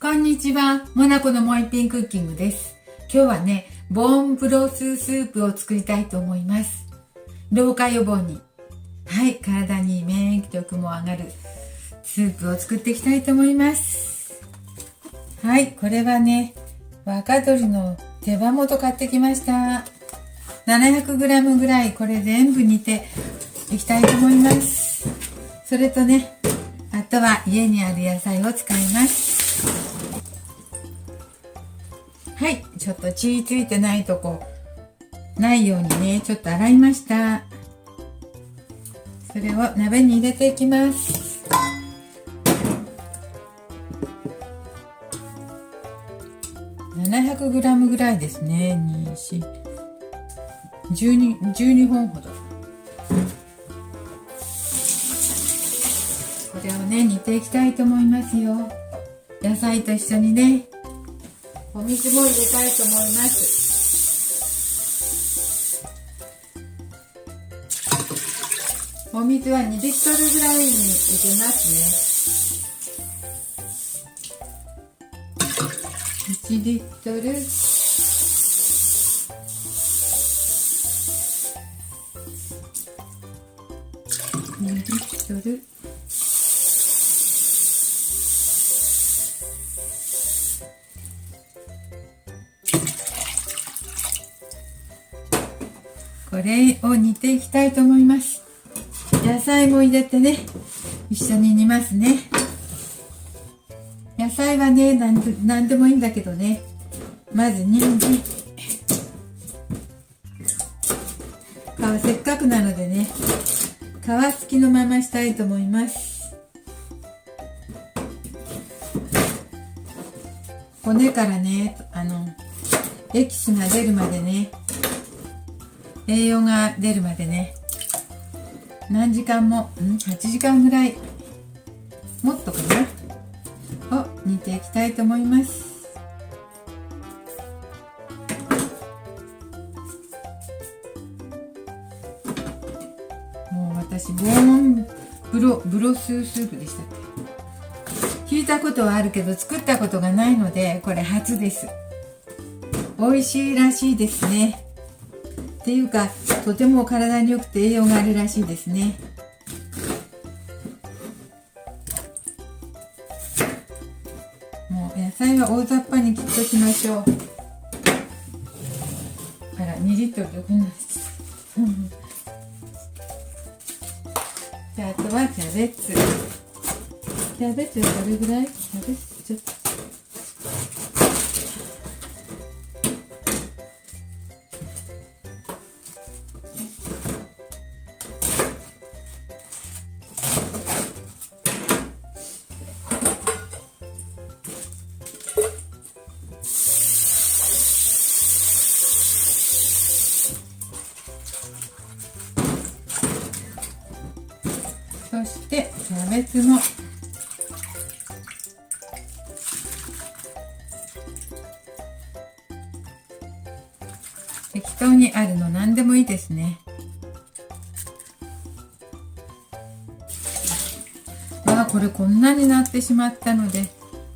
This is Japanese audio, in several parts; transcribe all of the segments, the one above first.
こんにちは、モナコのもう一品クッキングです。今日はね、ボーンブロススープを作りたいと思います。老化予防に、体に免疫力も上がるスープを作っていきたいと思います。これはね、若鶏の手羽元買ってきました。700g ぐらいこれ全部煮ていきたいと思います。それとね、あとは家にある野菜を使います。ちょっと血ついてないとこないようにね、ちょっと洗いました。それを鍋に入れていきます。700g ぐらいですね。12本ほど。これをね、煮ていきたいと思いますよ。野菜と一緒にね、お水も入れたいと思います。お水は2リットルぐらいに入れますね。1リットル。2リットル。これを煮ていきたいと思います。野菜も入れてね、一緒に煮ますね。野菜はね、なんでもいいんだけどね、まず人参。せっかくなのでね、皮付きのまましたいと思います。骨からね、エキスが出るまでね、栄養が出るまでね、何時間も、8時間ぐらい、もっとかなを煮ていきたいと思います。もう私ボーンブロススープでしたっけ。聞いたことはあるけど作ったことがないので、これ初です。美味しいらしいですね。っていうか、とても体に良くて栄養があるらしいですね。もう野菜は大雑把に切っておきましょう。2リットルでこんなじゃあ、あとはキャベツ。キャベツはどれぐらい？キャベツちょっと。そしてキャベツも適当にあるの何でもいいですね。これこんなになってしまったので、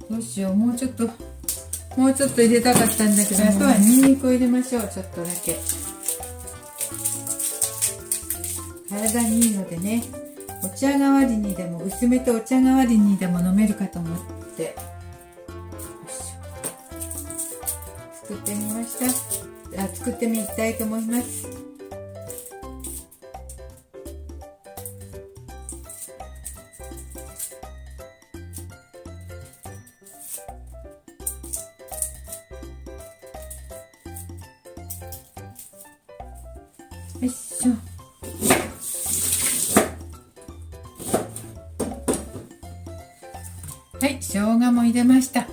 どうしよう。もうちょっと入れたかったんだけど、あとはニンニクを入れましょう。ちょっとだけ体にいいのでね、お茶代わりにでも、薄めてお茶代わりにでも飲めるかと思って作ってみました。作ってみたいと思います。よいしょ。生姜も入れました。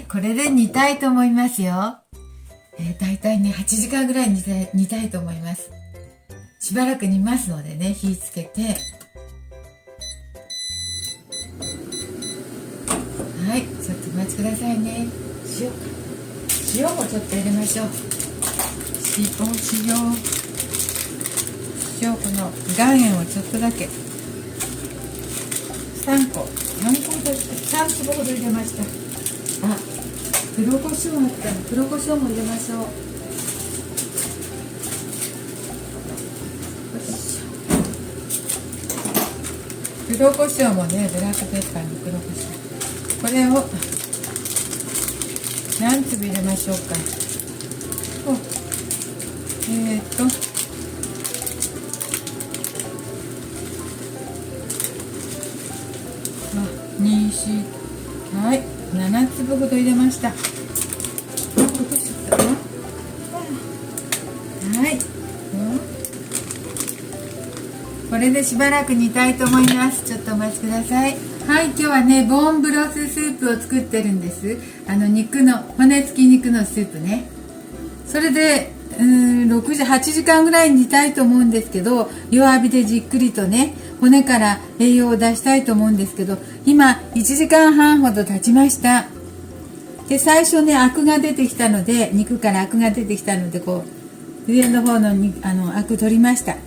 これで煮たいと思いますよ。だいたいね、8時間ぐらい煮たいと思います。しばらく煮ますのでね、火つけて。ちょっとお待ちくださいね。塩もちょっと入れましょう。塩、この岩塩をちょっとだけ。3個だって3 3粒ほど入れました。あ、黒胡椒あったの。黒胡椒も入れましょう。黒胡椒もね、ブラックペッパーの黒胡椒、これを何粒入れましょうか。はい、7粒ほど入れました。はい、これでしばらく煮たいと思います。ちょっとお待ちください。はい、今日はね、ボーンブロススープを作ってるんです。肉の骨付き肉のスープね。それで8時間ぐらい煮たいと思うんですけど、弱火でじっくりとね、骨から栄養を出したいと思うんですけど、今1時間半ほど経ちました。で、最初ね、アクが出てきたので、肉からアクが出てきたので、こう上の方のアク取りました。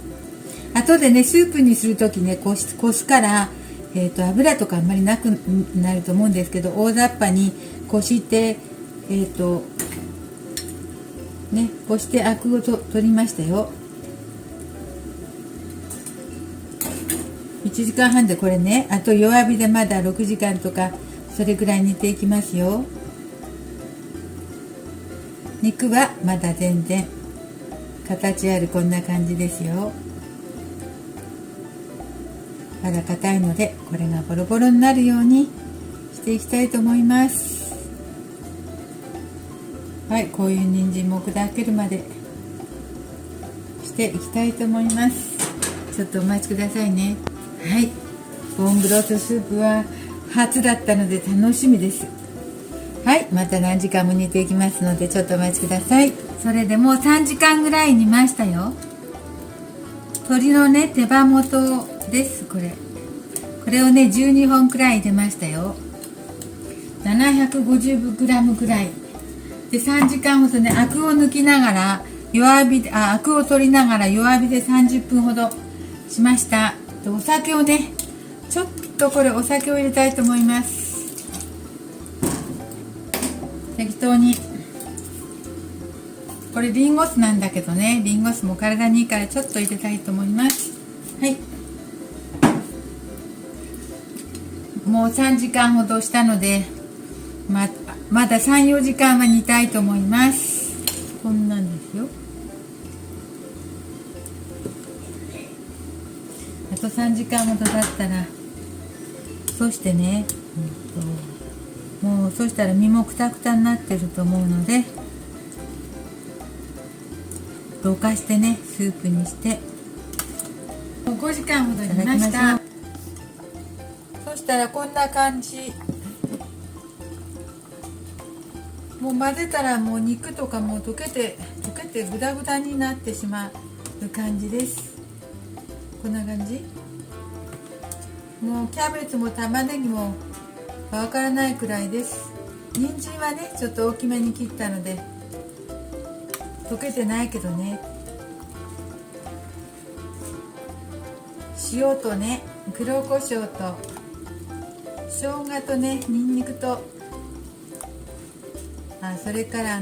後でね、スープにするときね、こすから、油とかあんまりなくなると思うんですけど、大雑把にこしてこしてアクを取りましたよ。1時間半でこれね、あと弱火でまだ6時間とかそれくらい煮ていきますよ。肉はまだ全然形ある、こんな感じですよ。まだ硬いので、これがボロボロになるようにしていきたいと思います。はい、こういう人参も砕けるまでしていきたいと思います。ちょっとお待ちくださいね。はい、ボーンブロススープは初だったので楽しみです。はい、また何時間も煮ていきますので、ちょっとお待ちください。それでもう3時間ぐらい煮ましたよ。鶏のね、手羽元です。これをね、12本くらい入れましたよ。750g くらいで、3時間ほどね、アクを抜きながらアクを取りながら弱火で30分ほどしました。で、お酒をね、ちょっとお酒を入れたいと思います。適当に。これリンゴ酢なんだけどね、リンゴ酢も体にいいからちょっと入れたいと思います。はい、もう3時間ほどしたので、まだ 3,4 時間は煮たいと思います。こんなんですよ。あと3時間ほど経ったら、そしてね、もうそしたら身もくたくたになってると思うので、ろ過してね、スープにしてもう5時間ほど煮ました。そしたらこんな感じ。もう混ぜたらもう肉とかも溶けてグダグダになってしまう感じです。こんな感じ。もうキャベツも玉ねぎもわからないくらいです。人参はね、ちょっと大きめに切ったので溶けてないけどね。塩とね、黒胡椒と生姜とね、にんにくと、それから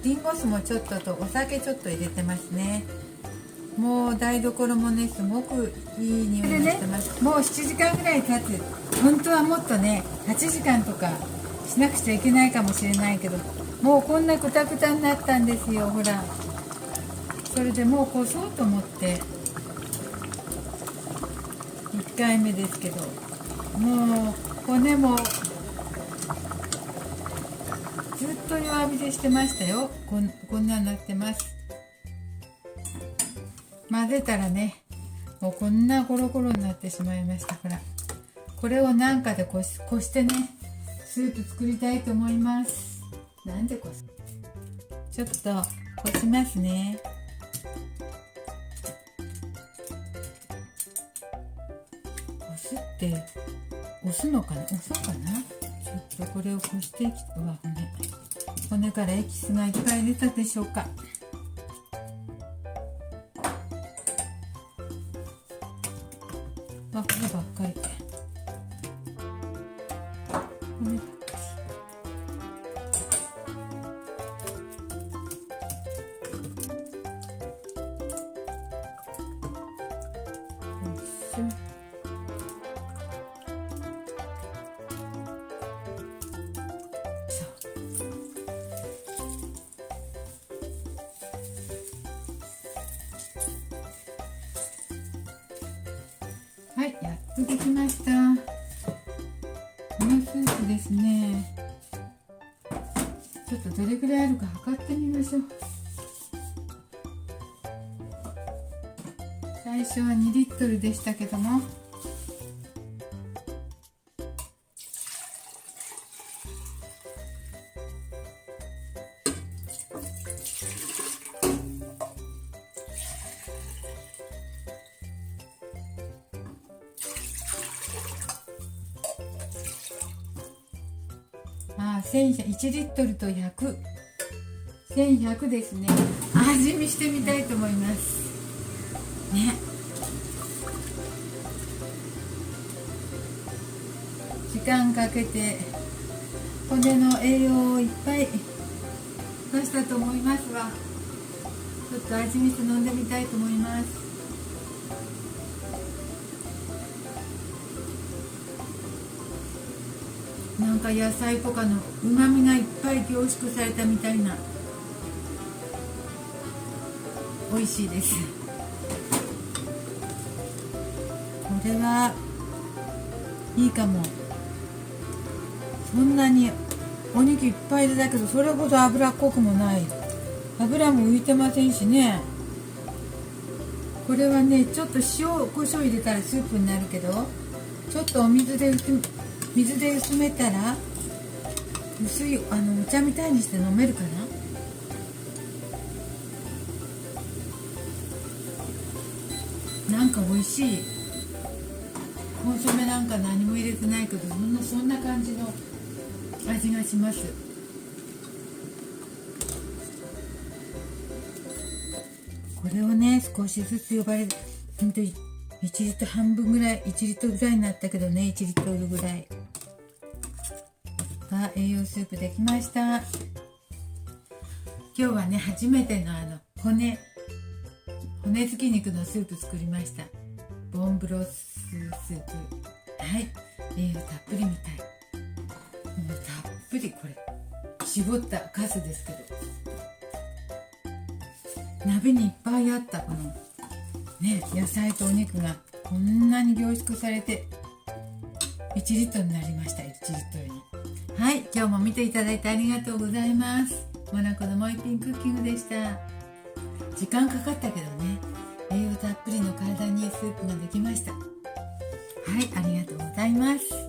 リンゴ酢もちょっととお酒ちょっと入れてますね。もう台所もね、すごくいい匂いがしてます。もう7時間ぐらい経つ。本当はもっとね、8時間とかしなくちゃいけないかもしれないけど、もうこんなクタクタになったんですよ、ほら。それでもうこそうと思って1回目ですけど、もう骨もずっと弱火でしてましたよ。こんなになってます。混ぜたらね、もうこんなゴロゴロになってしまいました。ほら、これをなんかでこしてね、スープ作りたいと思います。なんでちょっとこしますね。こすって押すのかな、ちょっとこれをこしていき、骨からエキスがいっぱい出たでしょうか。こればっかり。はい、やっとできました。このスープですね、ちょっとどれぐらいあるか測ってみましょう。最初は2リットルでしたけども、1リットルと1100ですね。味見してみたいと思いますね。時間かけて骨の栄養をいっぱい出したと思いますわ。ちょっと味見して飲んでみたいと思います。なんか野菜とかのうまみがいっぱい凝縮されたみたいな、美味しいです。これはいいかも。そんなにお肉いっぱいだけど、それほど脂っこくもない、油も浮いてませんしね。これはね、ちょっと塩コショウ入れたらスープになるけど、ちょっとお水で薄めたら薄いお茶みたいにして飲めるかな。なんか美味しい。コンソメなんか何も入れてないけど、そんな感じの味がします。これをね、少しずつ呼ばれる、ほんと1リットル半分ぐらい、1リットルぐらいになったけどね、1リットルぐらいが栄養スープできました。今日はね、初めての骨付き肉のスープ作りました。ボンブロススープ。はい、栄養たっぷりみたい。もうたっぷり、これ絞ったカスですけど、鍋にいっぱいあったこのね、野菜とお肉がこんなに凝縮されて1リットルになりました。1リットルに。はい、今日も見ていただいてありがとうございます。モナコのもう一品クッキングでした。時間かかったけどね、栄養たっぷりの体にいいスープができました。はい、ありがとうございます。